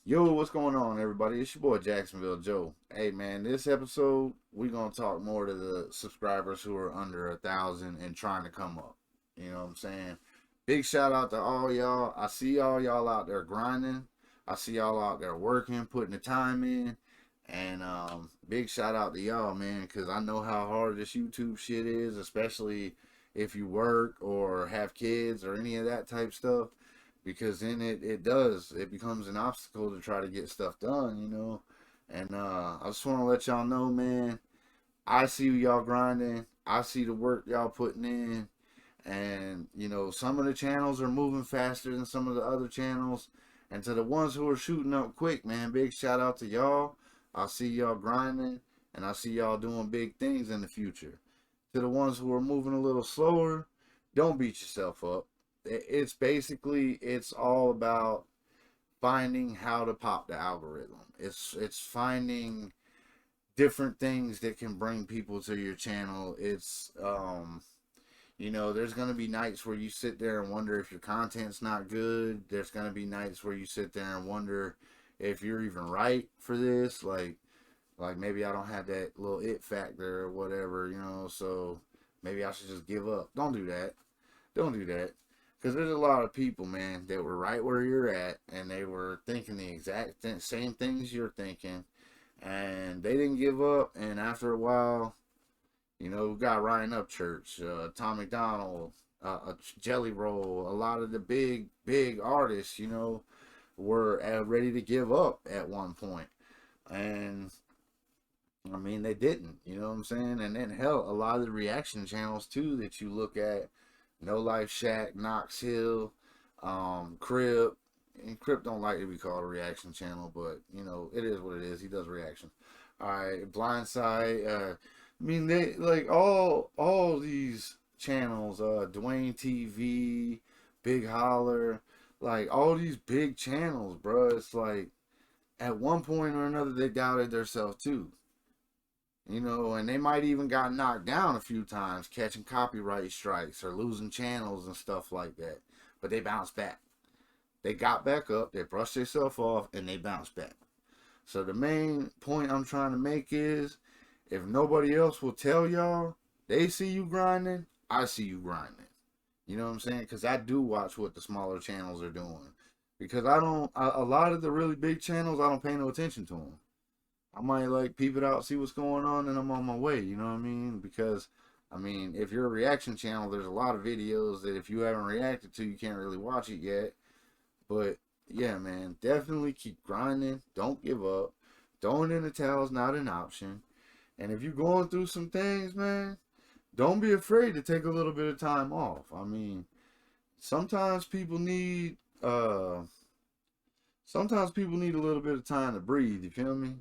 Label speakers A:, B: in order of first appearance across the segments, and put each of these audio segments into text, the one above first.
A: Yo, what's going on, everybody? It's your boy Jacksonville Joe. Hey, man, this episode we're gonna talk more to the subscribers who are under 1,000 and trying to come up. You know what I'm saying? Big shout out to all y'all. I see all y'all out there grinding. I see y'all out there working, putting the time in, and big shout out to y'all, man, because I know how hard this YouTube shit is, especially if you work or have kids or any of that type stuff, because then it becomes an obstacle to try to get stuff done. And I just want to let y'all know, man, I see y'all grinding. I see the work y'all putting in. And some of the channels are moving faster than some of the other channels. And to the ones who are shooting up quick, man, big shout out to y'all. I see y'all grinding, and I see y'all doing big things in the future. To the ones who are moving a little slower, don't beat yourself up. It's all about finding how to pop the algorithm. It's finding different things that can bring people to your channel. There's gonna be nights where you sit there and wonder if your content's not good. There's gonna be nights where you sit there and wonder if you're even right for this. Like maybe I don't have that little it factor or whatever. So maybe I should just give up. Don't do that. Don't do that. Because there's a lot of people, man, that were right where you're at, and they were thinking the same things you're thinking, and they didn't give up. And after a while, we got Ryan Upchurch, Tom McDonald, Jelly Roll, a lot of the big artists, were ready to give up at one point. And I mean, they didn't, you know what I'm saying? And then, hell, a lot of the reaction channels, too, that you look at, No Life Shack, Knox Hill, Crip. And Crip don't like to be called a reaction channel, but, it is what it is. He does reaction. All right, Blindside. I mean, they, like, all these channels, Dwayne TV, Big Holler, like, all these big channels, bro. It's like, at one point or another, they doubted themselves, too. And they might even got knocked down a few times, catching copyright strikes or losing channels and stuff like that. But they bounced back. They got back up, they brushed themselves off, and they bounced back. So the main point I'm trying to make is, if nobody else will tell y'all, they see you grinding, I see you grinding. You know what I'm saying? Because I do watch what the smaller channels are doing. Because a lot of the really big channels, I don't pay no attention to them. I might like peep it out, see what's going on, and I'm on my way. You know what I mean? Because I mean, if you're a reaction channel, there's a lot of videos that if you haven't reacted to, you can't really watch it yet. But yeah, man, definitely keep grinding. Don't give up. Throwing in the towel is not an option. And if you're going through some things, man, don't be afraid to take a little bit of time off. I mean, sometimes people need sometimes people need a little bit of time to breathe. You feel me?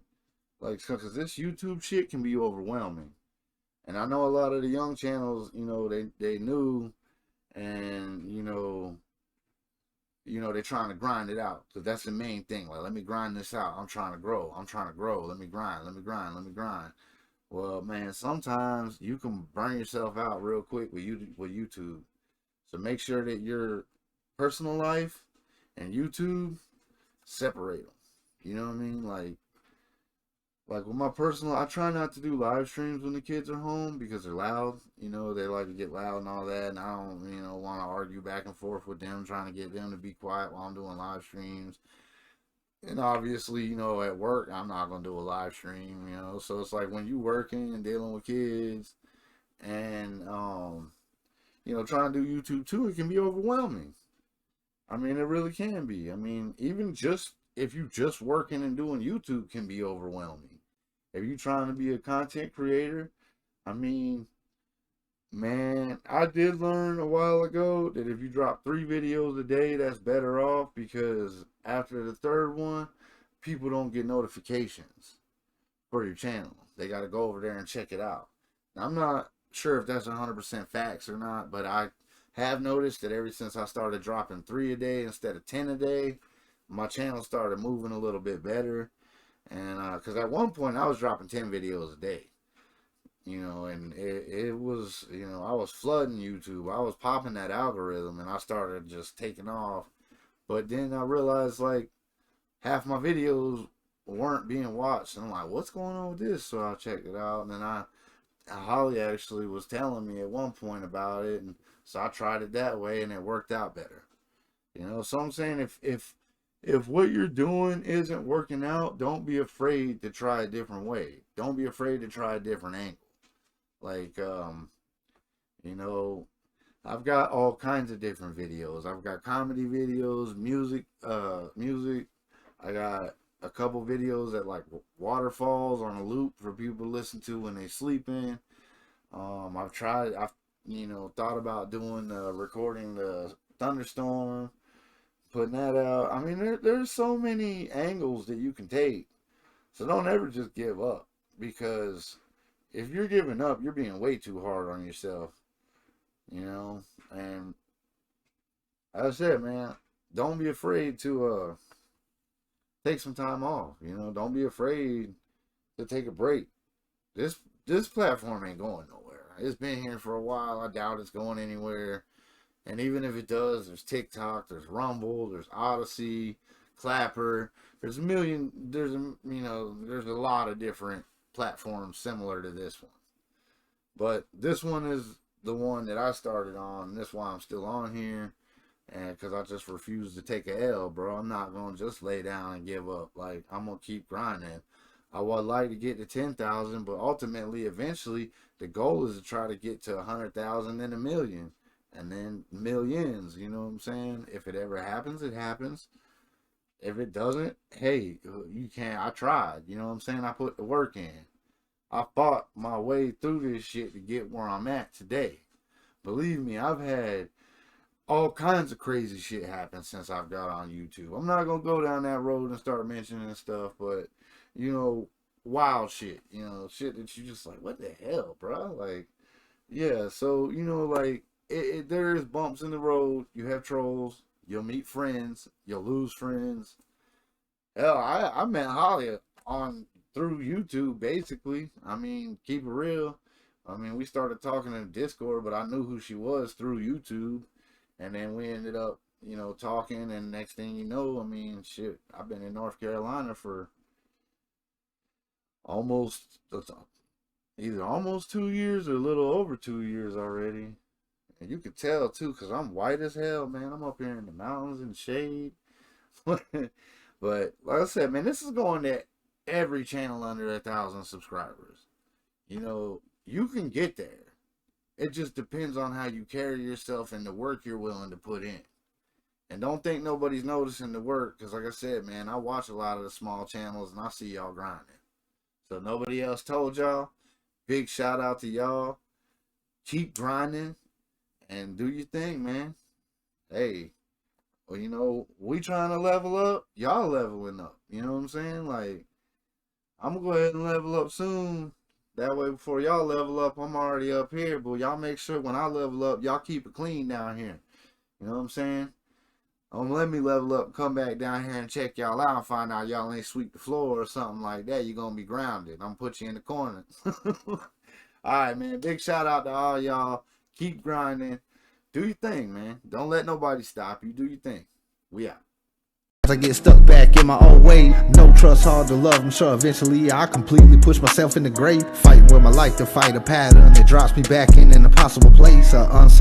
A: Like, because this YouTube shit can be overwhelming. And I know a lot of the young channels, they knew, and they're trying to grind it out, because that's the main thing. Like, let me grind this out. I'm trying to grow. I'm trying to grow. Let me grind. Let me grind. Let me grind. Well, man, sometimes you can burn yourself out real quick with YouTube. So make sure that your personal life and YouTube separate them. You know what I mean? Like with my personal, I try not to do live streams when the kids are home because they're loud. They like to get loud and all that, and I don't, want to argue back and forth with them, trying to get them to be quiet while I'm doing live streams. And obviously, at work, I'm not gonna do a live stream. So it's like when you working and dealing with kids, and trying to do YouTube too, it can be overwhelming. I mean, it really can be. I mean, even just if you just working and doing YouTube can be overwhelming. If you trying to be a content creator, I mean, man, I did learn a while ago that if you drop 3 videos a day, that's better off, because after the third one, people don't get notifications for your channel. They got to go over there and check it out. Now, I'm not sure if that's 100% facts or not, but I have noticed that ever since I started dropping 3 a day instead of 10 a day, my channel started moving a little bit better. And because at one point I was dropping 10 videos a day, and it was, I was flooding YouTube. I was popping that algorithm, and I started just taking off. But then I realized, like, half my videos weren't being watched. And I'm like, what's going on with this? So I checked it out, and then Holly actually was telling me at one point about it, and so I tried it that way, and it worked out better. You know, so I'm saying if what you're doing isn't working out, don't be afraid to try a different way. Don't be afraid to try a different angle. Like, you know, I've got all kinds of different videos. I've got comedy videos, music. I got a couple videos that like waterfalls on a loop for people to listen to when they sleeping. I've thought about doing recording the thunderstorm, putting that out. I mean, there's so many angles that you can take. So don't ever just give up, because if you're giving up, you're being way too hard on yourself. You know, and as I said, man, don't be afraid to take some time off. You know, don't be afraid to take a break. This platform ain't going nowhere. It's been here for a while. I doubt it's going anywhere. And even if it does, there's TikTok, there's Rumble, there's Odyssey, Clapper. There's a lot of different platforms similar to this one. But this one is the one that I started on. And that's why I'm still on here. And because I just refuse to take a L, bro. I'm not going to just lay down and give up. Like, I'm going to keep grinding. I would like to get to 10,000, but ultimately, eventually, the goal is to try to get to 100,000, then 1,000,000, and then millions. You know what I'm saying? If it ever happens, it happens. If it doesn't, hey, you can't. I tried. You know what I'm saying? I put the work in. I fought my way through this shit to get where I'm at today. Believe me, I've had all kinds of crazy shit happen since I've got on YouTube. I'm not gonna go down that road and start mentioning stuff, but you know, wild shit. You know, shit that you just like, what the hell, bro? Like, yeah. So you know, like there is bumps in the road. You have trolls. You'll meet friends. You'll lose friends. Hell, I met Holly through YouTube, basically. I mean, keep it real. I mean, we started talking in Discord, but I knew who she was through YouTube. And then we ended up, you know, talking, and next thing you know, I mean, shit, I've been in North Carolina for either almost 2 years or a little over 2 years already. And you could tell, too, because I'm white as hell, man. I'm up here in the mountains in the shade. But, like I said, man, this is going to every channel under 1,000 subscribers. You know, you can get there. It just depends on how you carry yourself and the work you're willing to put in. And don't think nobody's noticing the work, because like I said, man, I watch a lot of the small channels and I see y'all grinding. So nobody else told y'all. Big shout out to y'all. Keep grinding and do your thing, man. Hey, well, you know, we trying to level up. Y'all leveling up. You know what I'm saying? Like, I'm going to go ahead and level up soon. That way, before y'all level up, I'm already up here. But y'all make sure when I level up, y'all keep it clean down here. You know what I'm saying? Don't let me level up, come back down here and check y'all out and find out y'all ain't sweep the floor or something like that. You're going to be grounded. I'm going to put you in the corner. Alright, man. Big shout out to all y'all. Keep grinding. Do your thing, man. Don't let nobody stop you. Do your thing. We out.
B: I get stuck back in my own way. No trust, hard to love. I'm sure eventually I'll completely push myself in the grave. Fighting with my life to fight a pattern that drops me back in an impossible place. Unsolved.